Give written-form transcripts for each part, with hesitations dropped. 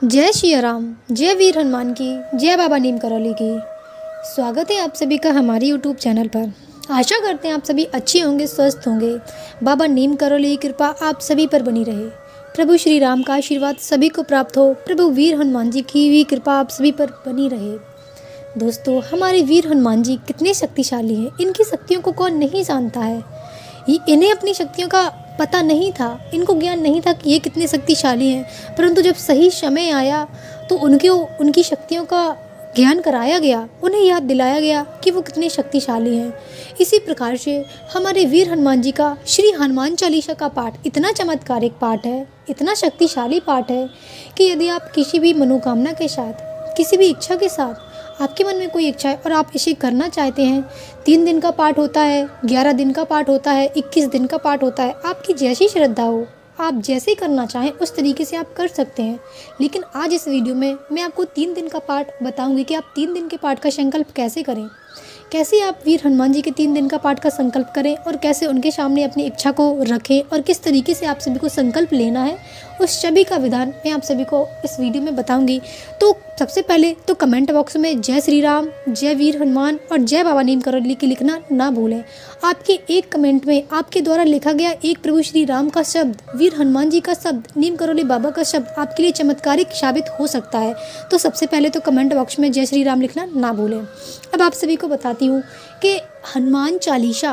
जय श्री राम, जय वीर हनुमान की, जय बाबा नीम करौली की। स्वागत है आप सभी का हमारे यूट्यूब चैनल पर। आशा करते हैं आप सभी अच्छे होंगे, स्वस्थ होंगे। बाबा नीम करौली की कृपा आप सभी पर बनी रहे। प्रभु श्री राम का आशीर्वाद सभी को प्राप्त हो। प्रभु वीर हनुमान जी की भी कृपा आप सभी पर बनी रहे। दोस्तों, हमारे वीर हनुमान जी कितने शक्तिशाली हैं। इनकी शक्तियों को कौन नहीं जानता है। इन्हें अपनी शक्तियों का पता नहीं था, इनको ज्ञान नहीं था कि ये कितने शक्तिशाली हैं। परंतु जब सही समय आया तो उनकी शक्तियों का ज्ञान कराया गया, उन्हें याद दिलाया गया कि वो कितने शक्तिशाली हैं। इसी प्रकार से हमारे वीर हनुमान जी का श्री हनुमान चालीसा का पाठ इतना चमत्कारिक पाठ है, इतना शक्तिशाली पाठ है कि यदि आप किसी भी मनोकामना के साथ, किसी भी इच्छा के साथ, आपके मन में कोई इच्छा है और आप इसे करना चाहते हैं, 3 दिन का पाठ होता है, 11 दिन का पाठ होता है, 21 दिन का पाठ होता है। आपकी जैसी श्रद्धा हो, आप जैसे करना चाहें उस तरीके से आप कर सकते हैं। लेकिन आज इस वीडियो में मैं आपको 3 दिन का पाठ बताऊंगी कि आप 3 दिन के पाठ का संकल्प कैसे करें, कैसे आप वीर हनुमान जी के 3 दिन का पाठ का संकल्प करें और कैसे उनके सामने अपनी इच्छा को रखें और किस तरीके से आप सभी को संकल्प लेना है, उस सभी का विधान मैं आप सभी को इस वीडियो में बताऊंगी। तो सबसे पहले तो कमेंट बॉक्स में जय श्री राम, जय वीर हनुमान और जय बाबा नीम करौली की लिखना ना भूलें। आपके एक कमेंट में आपके द्वारा लिखा गया एक प्रभु श्री राम का शब्द, वीर हनुमान जी का शब्द, नीम करौली बाबा का शब्द आपके लिए चमत्कारिक साबित हो सकता है। तो सबसे पहले तो कमेंट बॉक्स में जय श्री राम लिखना ना भूलें। अब आप सभी को बताती हूँ कि हनुमान चालीसा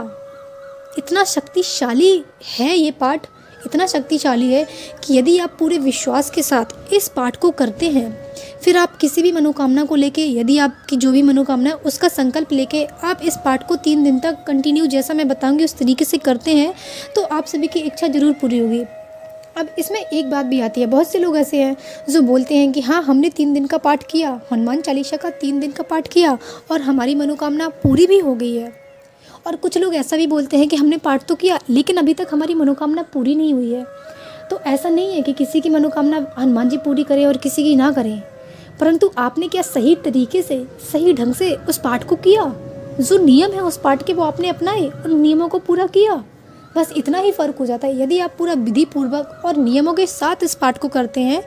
इतना शक्तिशाली है, ये पाठ इतना शक्तिशाली है कि यदि आप पूरे विश्वास के साथ इस पाठ को करते हैं, फिर आप किसी भी मनोकामना को लेके, यदि आपकी जो भी मनोकामना है उसका संकल्प लेके आप इस पाठ को 3 दिन तक कंटिन्यू, जैसा मैं बताऊंगी उस तरीके से करते हैं, तो आप सभी की इच्छा ज़रूर पूरी होगी। अब इसमें एक बात भी आती है, बहुत से लोग ऐसे हैं जो बोलते हैं कि हाँ, हमने 3 दिन का पाठ किया, हनुमान चालीसा का 3 दिन का पाठ किया और हमारी मनोकामना पूरी भी हो गई है। और कुछ लोग ऐसा भी बोलते हैं कि हमने पाठ तो किया लेकिन अभी तक हमारी मनोकामना पूरी नहीं हुई है। तो ऐसा नहीं है कि किसी की मनोकामना हनुमान जी पूरी करें और किसी की ना करें, परंतु आपने क्या सही तरीके से, सही ढंग से उस पाठ को किया, जो नियम है उस पाठ के वो आपने अपनाए, उन नियमों को पूरा किया। बस इतना ही फ़र्क हो जाता है। यदि आप पूरा विधि पूर्वक और नियमों के साथ इस पाठ को करते हैं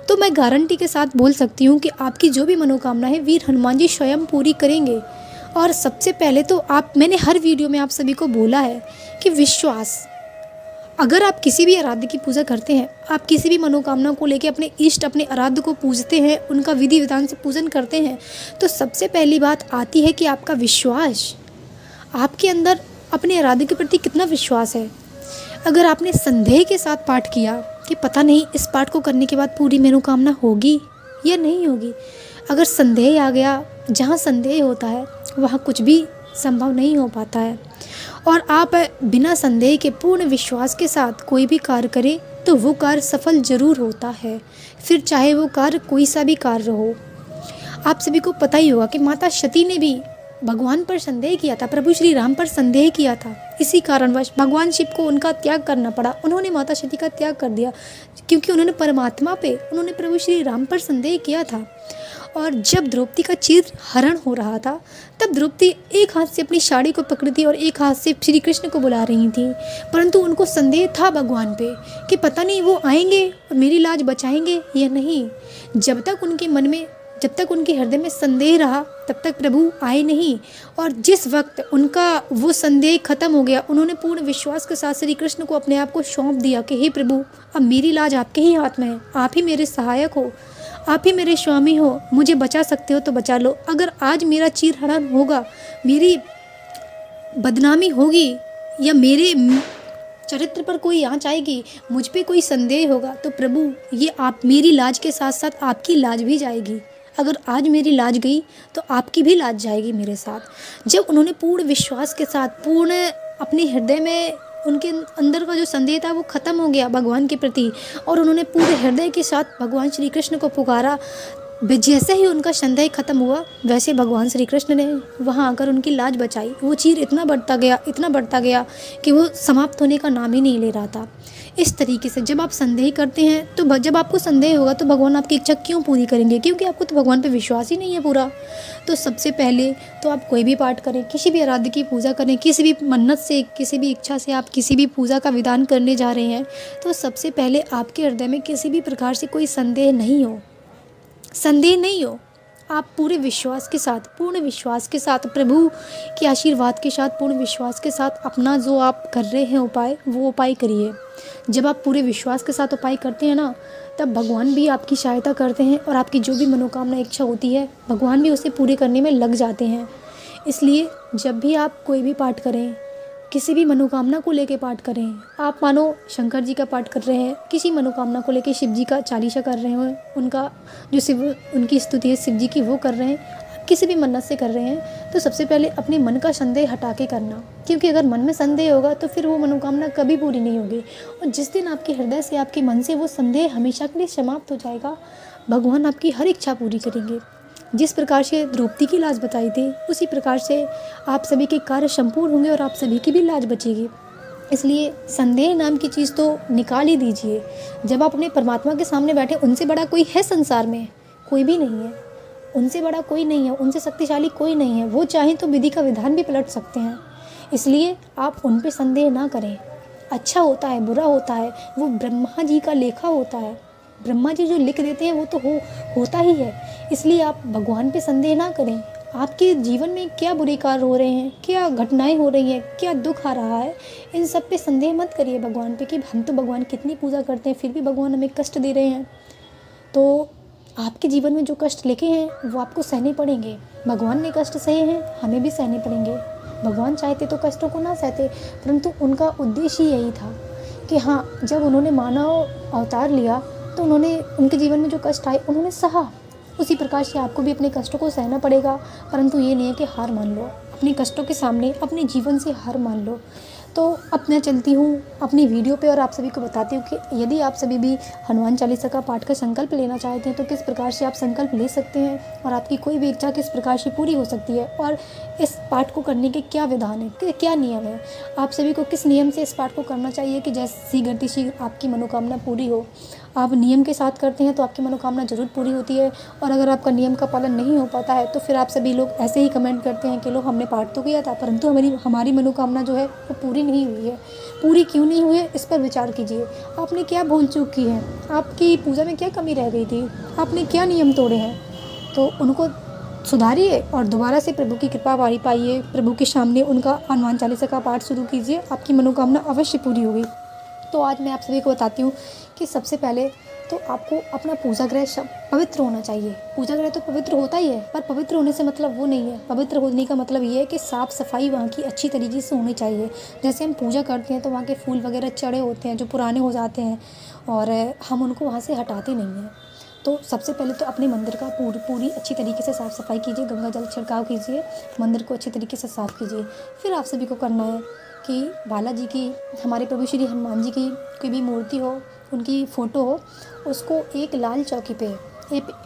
तो मैं गारंटी के साथ बोल सकती हूँ कि आपकी जो भी मनोकामना है वीर हनुमान जी स्वयं पूरी करेंगे। और सबसे पहले तो मैंने हर वीडियो में आप सभी को बोला है कि विश्वास, अगर आप किसी भी आराध्य की पूजा करते हैं, आप किसी भी मनोकामना को लेके अपने इष्ट, अपने आराध्य को पूजते हैं, उनका विधि विधान से पूजन करते हैं, तो सबसे पहली बात आती है कि आपका विश्वास, आपके अंदर अपने आराध्य के प्रति कितना विश्वास है। अगर आपने संदेह के साथ पाठ किया कि पता नहीं इस पाठ को करने के बाद पूरी मनोकामना होगी या नहीं होगी, अगर संदेह आ गया, जहाँ संदेह होता है वहाँ कुछ भी संभव नहीं हो पाता है। और आप बिना संदेह के पूर्ण विश्वास के साथ कोई भी कार्य करें तो वो कार्य सफल जरूर होता है, फिर चाहे वो कार्य कोई सा भी कार्य हो। आप सभी को पता ही होगा कि माता सती ने भी भगवान पर संदेह किया था, प्रभु श्री राम पर संदेह किया था। इसी कारणवश भगवान शिव को उनका त्याग करना पड़ा, उन्होंने माता सती का त्याग कर दिया क्योंकि उन्होंने परमात्मा पे, उन्होंने प्रभु श्री राम पर संदेह किया था। और जब द्रौपदी का चीर हरण हो रहा था तब द्रौपदी एक हाथ से अपनी साड़ी को पकड़ी थी और एक हाथ से श्री कृष्ण को बुला रही थी, परंतु उनको संदेह था भगवान पे कि पता नहीं वो आएंगे और मेरी लाज बचाएंगे या नहीं। जब तक उनके मन में, जब तक उनके हृदय में संदेह रहा तब तक प्रभु आए नहीं। और जिस वक्त उनका वो संदेह खत्म हो गया, उन्होंने पूर्ण विश्वास के साथ श्री कृष्ण को अपने आप को सौंप दिया कि हे प्रभु, अब मेरी लाज आपके ही हाथ में है, आप ही मेरे सहायक हो, आप ही मेरे स्वामी हो, मुझे बचा सकते हो तो बचा लो। अगर आज मेरा चीर हरण होगा, मेरी बदनामी होगी या मेरे चरित्र पर कोई आँच आएगी, मुझ पे कोई संदेह होगा, तो प्रभु ये आप, मेरी लाज के साथ साथ आपकी लाज भी जाएगी। अगर आज मेरी लाज गई तो आपकी भी लाज जाएगी मेरे साथ। जब उन्होंने पूर्ण विश्वास के साथ, पूर्ण अपने हृदय में, उनके अंदर का जो संदेह था वो खत्म हो गया भगवान के प्रति और उन्होंने पूरे हृदय के साथ भगवान श्री कृष्ण को पुकारा, जैसे ही उनका संदेह खत्म हुआ वैसे भगवान श्री कृष्ण ने वहाँ आकर उनकी लाज बचाई। वो चीर इतना बढ़ता गया, इतना बढ़ता गया कि वो समाप्त होने का नाम ही नहीं ले रहा था। इस तरीके से जब आप संदेह करते हैं तो जब आपको संदेह होगा तो भगवान आपकी इच्छा क्यों पूरी करेंगे, क्योंकि आपको तो भगवान पे विश्वास ही नहीं है पूरा। तो सबसे पहले तो आप कोई भी पाठ करें, किसी भी आराध्य की पूजा करें, किसी भी मन्नत से, किसी भी इच्छा से आप किसी भी पूजा का विधान करने जा रहे हैं, तो सबसे पहले आपके हृदय में किसी भी प्रकार से कोई संदेह नहीं हो। संदेह नहीं हो। आप पूरे विश्वास के साथ, पूर्ण विश्वास के साथ, प्रभु के आशीर्वाद के साथ, पूर्ण विश्वास के साथ अपना जो आप कर रहे हैं उपाय, वो उपाय करिए। जब आप पूरे विश्वास के साथ उपाय करते हैं ना, तब भगवान भी आपकी सहायता करते हैं और आपकी जो भी मनोकामना इच्छा होती है, भगवान भी उसे पूरे करने में लग जाते हैं। इसलिए जब भी आप कोई भी पाठ करें, किसी भी मनोकामना को लेके पाठ करें, आप मानो शंकर जी का पाठ कर रहे हैं, किसी मनोकामना को लेके शिव जी का चालीसा कर रहे हो, उनका जो शिव उनकी स्तुति है शिव जी की वो कर रहे हैं, आप किसी भी मन्नत से कर रहे हैं, तो सबसे पहले अपने मन का संदेह हटा के करना। क्योंकि अगर मन में संदेह होगा तो फिर वो मनोकामना कभी पूरी नहीं होगी। और जिस दिन आपके हृदय से, आपके मन से वो संदेह हमेशा के लिए समाप्त हो जाएगा, भगवान आपकी हर इच्छा पूरी करेंगे। जिस प्रकार से द्रौपदी की लाज बताई थी, उसी प्रकार से आप सभी के कार्य संपूर्ण होंगे और आप सभी की भी लाज बचेगी। इसलिए संदेह नाम की चीज़ तो निकाल ही दीजिए। जब आप अपने परमात्मा के सामने बैठे, उनसे बड़ा कोई है संसार में? कोई भी नहीं है। उनसे बड़ा कोई नहीं है, उनसे शक्तिशाली कोई नहीं है। वो चाहें तो विधि का विधान भी पलट सकते हैं। इसलिए आप उन पे संदेह ना करें। अच्छा होता है, बुरा होता है, वो ब्रह्मा जी का लेखा होता है। ब्रह्मा जी जो लिख देते हैं वो तो होता ही है। इसलिए आप भगवान पे संदेह ना करें। आपके जीवन में क्या बुरे कार्य हो रहे हैं, क्या घटनाएं हो रही हैं, क्या दुख आ रहा है, इन सब पे संदेह मत करिए भगवान पे कि हम तो भगवान कितनी पूजा करते हैं, फिर भी भगवान हमें कष्ट दे रहे हैं। तो आपके जीवन में जो कष्ट लेके हैं वो आपको सहने पड़ेंगे। भगवान ने कष्ट सहे हैं, हमें भी सहने पड़ेंगे। भगवान चाहते तो कष्टों को ना सहते, परंतु उनका उद्देश्य ही यही था कि हाँ, जब उन्होंने मानव अवतार लिया तो उन्होंने, उनके जीवन में जो कष्ट आए उन्होंने सहा। उसी प्रकार से आपको भी अपने कष्टों को सहना पड़ेगा, परंतु ये नहीं है कि हार मान लो। अपने कष्टों के सामने अपने जीवन से हार मान लो। तो अब मैं चलती हूँ अपनी वीडियो पे और आप सभी को बताती हूँ कि यदि आप सभी भी हनुमान चालीसा का पाठ का संकल्प लेना चाहते हैं तो किस प्रकार से आप संकल्प ले सकते हैं और आपकी कोई भी इच्छा किस प्रकार से पूरी हो सकती है, और इस पाठ को करने के क्या विधान है, क्या नियम है, आप सभी को किस नियम से इस पाठ को करना चाहिए कि जैसी गति शीघ्र आपकी मनोकामना पूरी हो। आप नियम के साथ करते हैं तो आपकी मनोकामना ज़रूर पूरी होती है, और अगर आपका नियम का पालन नहीं हो पाता है तो फिर आप सभी लोग ऐसे ही कमेंट करते हैं कि लो हमने पाठ तो किया था परंतु हमारी मनोकामना जो है वो पूरी नहीं हुई है। पूरी क्यों नहीं हुई है, इस पर विचार कीजिए। आपने क्या भूल चूक की है, आपकी पूजा में क्या कमी रह गई थी, आपने क्या नियम तोड़े हैं, तो उनको सुधारिए और दोबारा से प्रभु की कृपा वारी पाइए। प्रभु के सामने उनका हनुमान चालीसा का पाठ शुरू कीजिए, आपकी मनोकामना अवश्य पूरी होगी। तो आज मैं आप सभी को बताती हूँ कि सबसे पहले तो आपको अपना पूजा गृह पवित्र होना चाहिए। पूजा गृह तो पवित्र होता ही है, पर पवित्र होने से मतलब वो नहीं है। पवित्र होने का मतलब ये है कि साफ़ सफाई वहाँ की अच्छी तरीके से होनी चाहिए। जैसे हम पूजा करते हैं तो वहाँ के फूल वगैरह चढ़े होते हैं जो पुराने हो जाते हैं और हम उनको वहाँ से हटाते नहीं हैं। तो सबसे पहले तो अपने मंदिर का पूरी अच्छी तरीके से साफ़ सफाई कीजिए, गंगा जल छिड़काव कीजिए, मंदिर को अच्छी तरीके से साफ़ कीजिए। फिर आप सभी को करना है कि बालाजी की, हमारे प्रभु श्री हनुमान जी की कोई भी मूर्ति हो, उनकी फ़ोटो हो, उसको एक लाल चौकी पे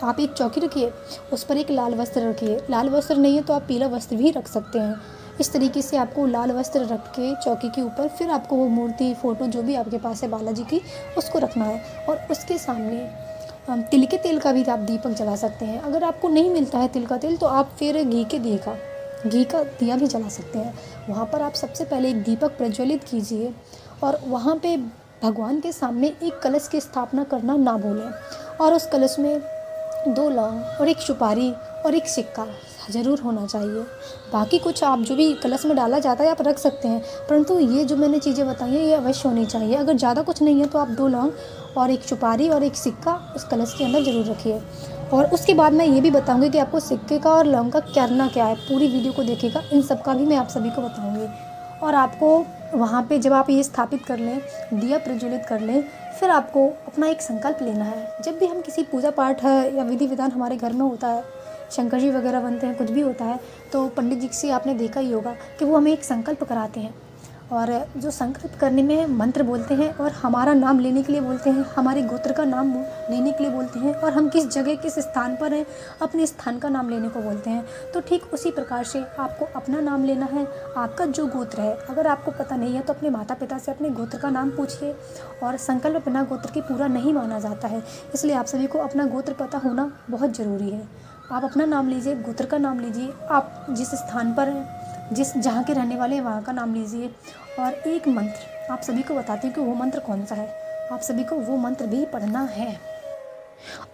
आप एक चौकी रखिए, उस पर एक लाल वस्त्र रखिए। लाल वस्त्र नहीं है तो आप पीला वस्त्र भी रख सकते हैं। इस तरीके से आपको लाल वस्त्र रख के चौकी के ऊपर फिर आपको वो मूर्ति, फ़ोटो जो भी आपके पास है बालाजी की, उसको रखना है। और उसके सामने तिल के तेल का भी आप दीपक जला सकते हैं। अगर आपको नहीं मिलता है तिल का तेल तो आप फिर घी का दिया भी जला सकते हैं। वहाँ पर आप सबसे पहले एक दीपक प्रज्वलित कीजिए और वहाँ पे भगवान के सामने एक कलश की स्थापना करना ना भूलें, और उस कलश में 2 लौंग और एक सुपारी और एक सिक्का ज़रूर होना चाहिए। बाकी कुछ आप जो भी कलश में डाला जाता है आप रख सकते हैं, परंतु ये जो मैंने चीज़ें बताई हैं ये अवश्य होनी चाहिए। अगर ज़्यादा कुछ नहीं है तो आप 2 लौंग और एक सुपारी और एक सिक्का उस कलश के अंदर ज़रूर रखिए। और उसके बाद मैं ये भी बताऊंगी कि आपको सिक्के का और लौंग का करना क्या है। पूरी वीडियो को देखिएगा, इन सब का भी मैं आप सभी को बताऊंगी। और आपको वहाँ पे जब आप ये स्थापित कर लें, दिया प्रज्वलित कर लें, फिर आपको अपना एक संकल्प लेना है। जब भी हम किसी पूजा पाठ है या विधि विधान हमारे घर में होता है, शंकर जी वगैरह बनते हैं, कुछ भी होता है, तो पंडित जी से आपने देखा ही होगा कि वो हमें एक संकल्प कराते हैं। और जो संकल्प करने में मंत्र बोलते हैं और हमारा नाम लेने के लिए बोलते हैं, हमारे गोत्र का नाम लेने के लिए बोलते हैं, और हम किस जगह किस स्थान पर हैं अपने स्थान का नाम लेने को बोलते हैं। तो ठीक उसी प्रकार से आपको अपना नाम लेना है। आपका जो गोत्र है, अगर आपको पता नहीं है तो अपने माता पिता से अपने गोत्र का नाम पूछिए। और संकल्प बिना गोत्र के पूरा नहीं माना जाता है, इसलिए आप सभी को अपना गोत्र पता होना बहुत ज़रूरी है। आप अपना नाम लीजिए, गोत्र का नाम लीजिए, आप जिस स्थान पर हैं, जहाँ के रहने वाले हैं वहाँ का नाम लीजिए। और एक मंत्र आप सभी को बताती हूँ कि वो मंत्र कौन सा है। आप सभी को वो मंत्र भी पढ़ना है।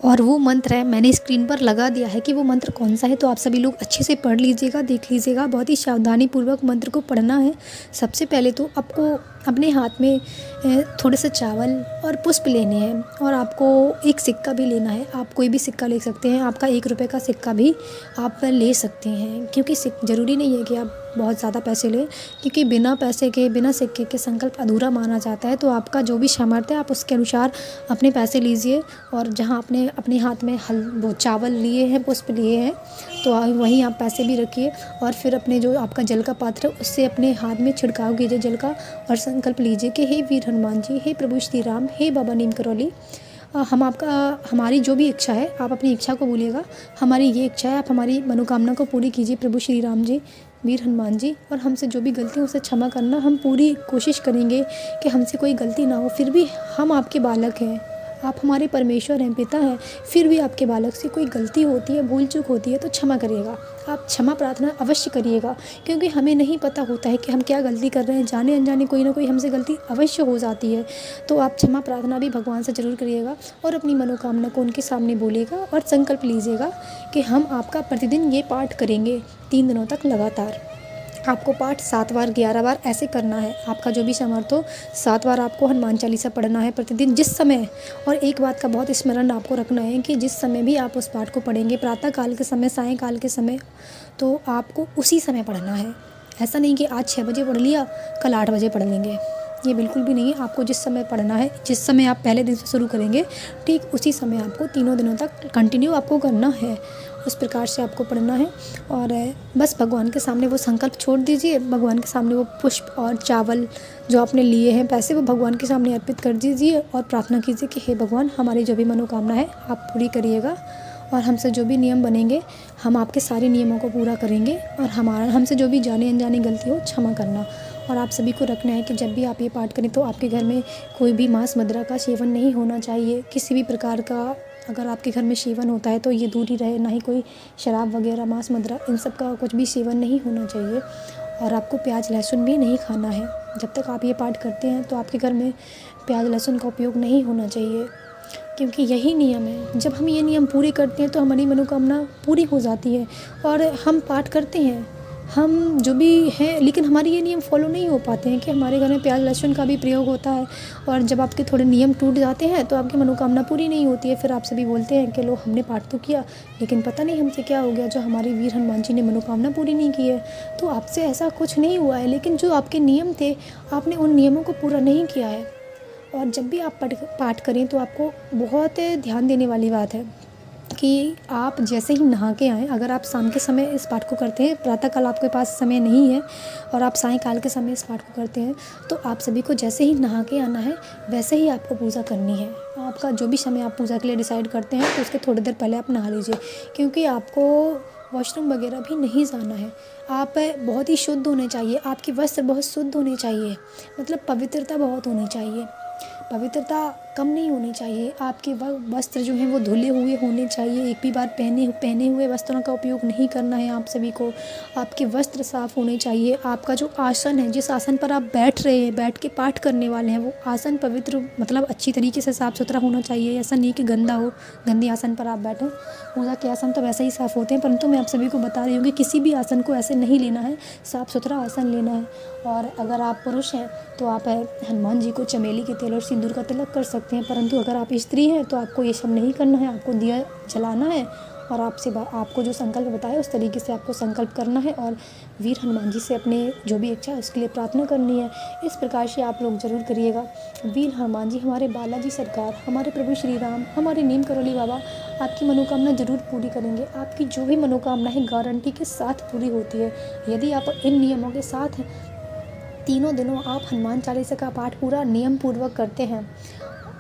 और वो मंत्र है, मैंने स्क्रीन पर लगा दिया है कि वो मंत्र कौन सा है, तो आप सभी लोग अच्छे से पढ़ लीजिएगा, देख लीजिएगा। बहुत ही सावधानीपूर्वक मंत्र को पढ़ना है। सबसे पहले तो आपको अपने हाथ में थोड़े से चावल और पुष्प लेने हैं, और आपको एक सिक्का भी लेना है। आप कोई भी सिक्का ले सकते हैं, आपका 1 रुपये का सिक्का भी आप ले सकते हैं, क्योंकि ज़रूरी नहीं है कि आप बहुत ज़्यादा पैसे लें, क्योंकि बिना पैसे के, बिना सिक्के के संकल्प अधूरा माना जाता है। तो आपका जो भी सामर्थ्य है आप उसके अनुसार अपने पैसे लीजिए, और जहाँ आपने अपने हाथ में वो चावल लिए हैं, पुष्प लिए हैं, तो वहीं आप पैसे भी रखिए। और फिर अपने जो आपका जल का पात्र है उससे अपने हाथ में छिड़काव कीजिए जल का, और संकल्प लीजिए कि हे वीर हनुमान जी, हे प्रभु श्री राम, हे बाबा नीम करौली, हमारी जो भी इच्छा है, आप अपनी इच्छा को बोलिएगा। हमारी ये इच्छा है, आप हमारी मनोकामना को पूरी कीजिए प्रभु श्री राम जी, वीर हनुमान जी, और हमसे जो भी गलती है उसे क्षमा करना। हम पूरी कोशिश करेंगे कि हमसे कोई गलती ना हो, फिर भी हम आपके बालक हैं, आप हमारे परमेश्वर हैं, पिता हैं, फिर भी आपके बालक से कोई गलती होती है, भूल चूक होती है तो क्षमा करिएगा। आप क्षमा प्रार्थना अवश्य करिएगा, क्योंकि हमें नहीं पता होता है कि हम क्या गलती कर रहे हैं। जाने अनजाने कोई ना कोई हमसे गलती अवश्य हो जाती है। तो आप क्षमा प्रार्थना भी भगवान से ज़रूर करिएगा, और अपनी मनोकामना को उनके सामने बोलिएगा, और संकल्प लीजिएगा कि हम आपका प्रतिदिन ये पाठ करेंगे 3 दिनों तक लगातार। आपको पाठ 7 बार 11 बार ऐसे करना है। आपका जो भी सामर्थ्य हो, 7 बार आपको हनुमान चालीसा पढ़ना है प्रतिदिन, जिस समय। और एक बात का बहुत स्मरण आपको रखना है कि जिस समय भी आप उस पाठ को पढ़ेंगे, प्रातः काल के समय, सायंकाल के समय, तो आपको उसी समय पढ़ना है। ऐसा नहीं कि आज 6 बजे पढ़ लिया, कल 8 बजे पढ़ लेंगे, ये बिल्कुल भी नहीं है। आपको जिस समय पढ़ना है, जिस समय आप पहले दिन से शुरू करेंगे, ठीक उसी समय आपको तीनों दिनों तक कंटिन्यू आपको करना है। उस प्रकार से आपको पढ़ना है। और बस भगवान के सामने वो संकल्प छोड़ दीजिए, भगवान के सामने वो पुष्प और चावल जो आपने लिए हैं, पैसे, वो भगवान के सामने अर्पित कर दीजिए, और प्रार्थना कीजिए कि हे भगवान, हमारी जो भी मनोकामना है आप पूरी करिएगा, और हमसे जो भी नियम बनेंगे हम आपके सारे नियमों को पूरा करेंगे, और हमसे जो भी जाने अनजानी गलती हो क्षमा करना। और आप सभी को रखना है कि जब भी आप ये पाठ करें तो आपके घर में कोई भी मांस मदिरा का सेवन नहीं होना चाहिए। किसी भी प्रकार का अगर आपके घर में सेवन होता है तो ये दूर ही रहे, ना ही कोई शराब वगैरह, मांस मदिरा, इन सब का कुछ भी सेवन नहीं होना चाहिए। और आपको प्याज लहसुन भी नहीं खाना है। जब तक आप ये पाठ करते हैं तो आपके घर में प्याज लहसुन का उपयोग नहीं होना चाहिए, क्योंकि यही नियम है। जब हम ये नियम पूरे करते हैं तो हमारी मनोकामना पूरी हो जाती है। और हम पाठ करते हैं, हम जो भी हैं, लेकिन हमारे ये नियम फॉलो नहीं हो पाते हैं कि हमारे घर में प्याज लहसुन का भी प्रयोग होता है। और जब आपके थोड़े नियम टूट जाते हैं तो आपकी मनोकामना पूरी नहीं होती है। फिर आप सभी बोलते हैं कि लो, हमने पाठ तो किया, लेकिन पता नहीं हमसे क्या हो गया, जो हमारे वीर हनुमान जी ने मनोकामना पूरी नहीं की है। तो आपसे ऐसा कुछ नहीं हुआ है, लेकिन जो आपके नियम थे, आपने उन नियमों को पूरा नहीं किया है। और जब भी आप पाठ करें तो आपको बहुत ध्यान देने वाली बात है कि आप जैसे ही नहा के आएँ, अगर आप शाम के समय इस पाठ को करते हैं, प्रातःकाल आपके पास समय नहीं है और आप सायंकाल के समय इस पाठ को करते हैं, तो आप सभी को जैसे ही नहा के आना है वैसे ही आपको पूजा करनी है। आपका जो भी समय आप पूजा के लिए डिसाइड करते हैं तो उसके थोड़ी देर पहले आप नहा लीजिए, क्योंकि आपको वॉशरूम वगैरह भी नहीं जाना है। आप बहुत ही शुद्ध होने चाहिए, आपके वस्त्र बहुत शुद्ध होने चाहिए, मतलब पवित्रता बहुत होनी चाहिए। पवित्रता कम नहीं होनी चाहिए। आपके वस्त्र जो हैं वो धुले हुए होने चाहिए। एक भी बार पहने हुए वस्त्रों का उपयोग नहीं करना है आप सभी को। आपके वस्त्र साफ़ होने चाहिए। आपका जो आसन है, जिस आसन पर आप बैठ रहे हैं, बैठ के पाठ करने वाले हैं, वो आसन पवित्र, मतलब अच्छी तरीके से साफ़ सुथरा होना चाहिए। ऐसा नहीं कि गंदा हो, गंदे आसन पर आप बैठें। पूजा के आसन तो वैसे ही साफ़ होते हैं, परंतु मैं आप सभी को बता रही हूँ कि किसी भी आसन को ऐसे नहीं लेना है, साफ़ सुथरा आसन लेना है। और अगर आप पुरुष हैं तो आप हनुमान जी को चमेली के तेल और सिंदूर का तिलक कर सकते हैं, परंतु अगर आप स्त्री हैं तो आपको ये सब नहीं करना है। आपको दिया जलाना है और आपको जो संकल्प बताया उस तरीके से आपको संकल्प करना है और वीर हनुमान जी से अपने जो भी इच्छा है उसके लिए प्रार्थना करनी है। इस प्रकार से आप लोग ज़रूर करिएगा। वीर हनुमान जी, हमारे बालाजी सरकार, हमारे प्रभु श्री राम, हमारे नीम करौली बाबा आपकी मनोकामना ज़रूर पूरी करेंगे। आपकी जो भी मनोकामना है गारंटी के साथ पूरी होती है। यदि आप इन नियमों के साथ तीनों दिनों आप हनुमान चालीसा का पाठ पूरा नियम पूर्वक करते हैं,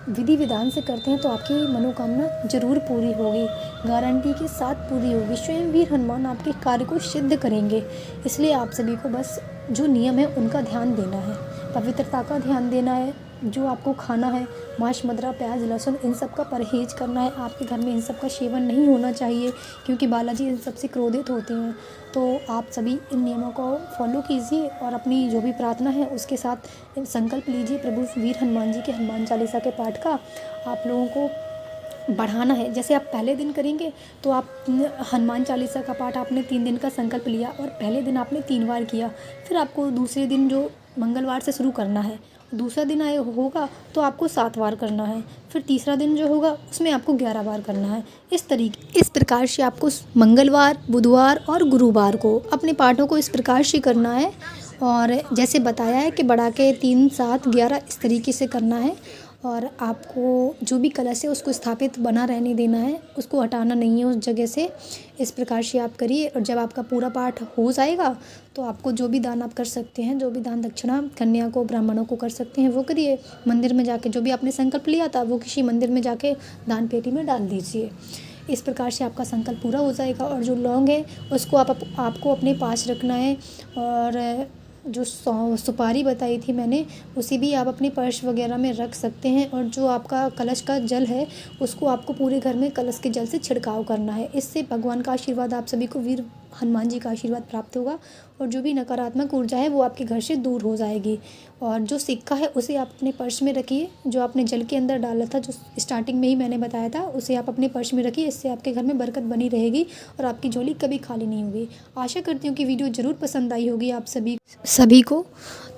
विधि विधान से करते हैं, तो आपकी मनोकामना ज़रूर पूरी होगी, गारंटी के साथ पूरी होगी। स्वयं वीर हनुमान आपके कार्य को सिद्ध करेंगे। इसलिए आप सभी को बस जो नियम है उनका ध्यान देना है, पवित्रता का ध्यान देना है। जो आपको खाना है, मांस मदिरा, प्याज लहसुन, इन सब का परहेज करना है। आपके घर में इन सब का सेवन नहीं होना चाहिए, क्योंकि बालाजी इन सब से क्रोधित होते हैं। तो आप सभी इन नियमों को फॉलो कीजिए और अपनी जो भी प्रार्थना है उसके साथ संकल्प लीजिए प्रभु वीर हनुमान जी के हनुमान चालीसा के पाठ का। आप लोगों को बढ़ाना है। जैसे आप पहले दिन करेंगे तो आप हनुमान चालीसा का पाठ आपने 3 दिन का संकल्प लिया और पहले दिन आपने 3 बार किया, फिर आपको दूसरे दिन जो मंगलवार से शुरू करना है, दूसरा दिन होगा तो आपको 7 बार करना है, फिर तीसरा दिन जो होगा उसमें आपको 11 बार करना है। इस प्रकार से आपको मंगलवार, बुधवार और गुरुवार को अपने पाठों को इस प्रकार से करना है। और जैसे बताया है कि बढ़ा के 3, 7, 11 इस तरीके से करना है। और आपको जो भी कलश है उसको स्थापित बना रहने देना है, उसको हटाना नहीं है उस जगह से। इस प्रकार से आप करिए और जब आपका पूरा पाठ हो जाएगा तो आपको जो भी दान आप कर सकते हैं, जो भी दान दक्षिणा कन्या को, ब्राह्मणों को कर सकते हैं वो करिए। मंदिर में जाके जो भी आपने संकल्प लिया था वो किसी मंदिर में जाके दान पेटी में डाल दीजिए। इस प्रकार से आपका संकल्प पूरा हो जाएगा। और जो लौंग है उसको आपको अपने पास रखना है। और जो सुपारी बताई थी मैंने उसे भी आप अपने पर्स वगैरह में रख सकते हैं। और जो आपका कलश का जल है उसको आपको पूरे घर में कलश के जल से छिड़काव करना है। इससे भगवान का आशीर्वाद आप सभी को, वीर हनुमान जी का आशीर्वाद प्राप्त होगा और जो भी नकारात्मक ऊर्जा है वो आपके घर से दूर हो जाएगी। और जो सिक्का है उसे आप अपने पर्स में रखिए, जो आपने जल के अंदर डाला था, जो स्टार्टिंग में ही मैंने बताया था, उसे आप अपने पर्स में रखिए। इससे आपके घर में बरकत बनी रहेगी और आपकी झोली कभी खाली नहीं होगी। आशा करती हूँ कि वीडियो ज़रूर पसंद आई होगी आप सभी को।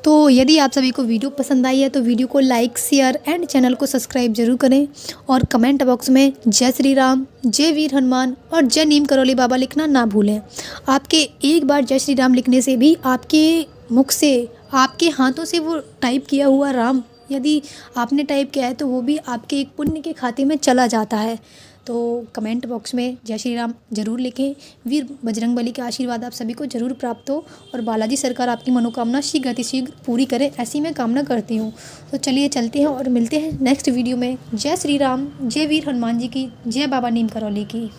तो यदि आप सभी को वीडियो पसंद आई है तो वीडियो को लाइक, शेयर एंड चैनल को सब्सक्राइब जरूर करें। और कमेंट बॉक्स में जय श्री राम, जय वीर हनुमान और जय नीम करौली बाबा लिखना ना भूलें। आपके एक बार जय श्री राम लिखने से भी आपके मुख से, आपके हाथों से वो टाइप किया हुआ राम यदि आपने टाइप किया है तो वो भी आपके एक पुण्य के खाते में चला जाता है। तो कमेंट बॉक्स में जय श्री राम जरूर लिखें। वीर बजरंगबली के आशीर्वाद आप सभी को जरूर प्राप्त हो और बालाजी सरकार आपकी मनोकामना शीघ्र अतिशीघ्र पूरी करे, ऐसी मैं कामना करती हूँ। तो चलिए चलते हैं और मिलते हैं नेक्स्ट वीडियो में। जय श्री राम, जय वीर हनुमान जी की, जय बाबा नीम करौली की।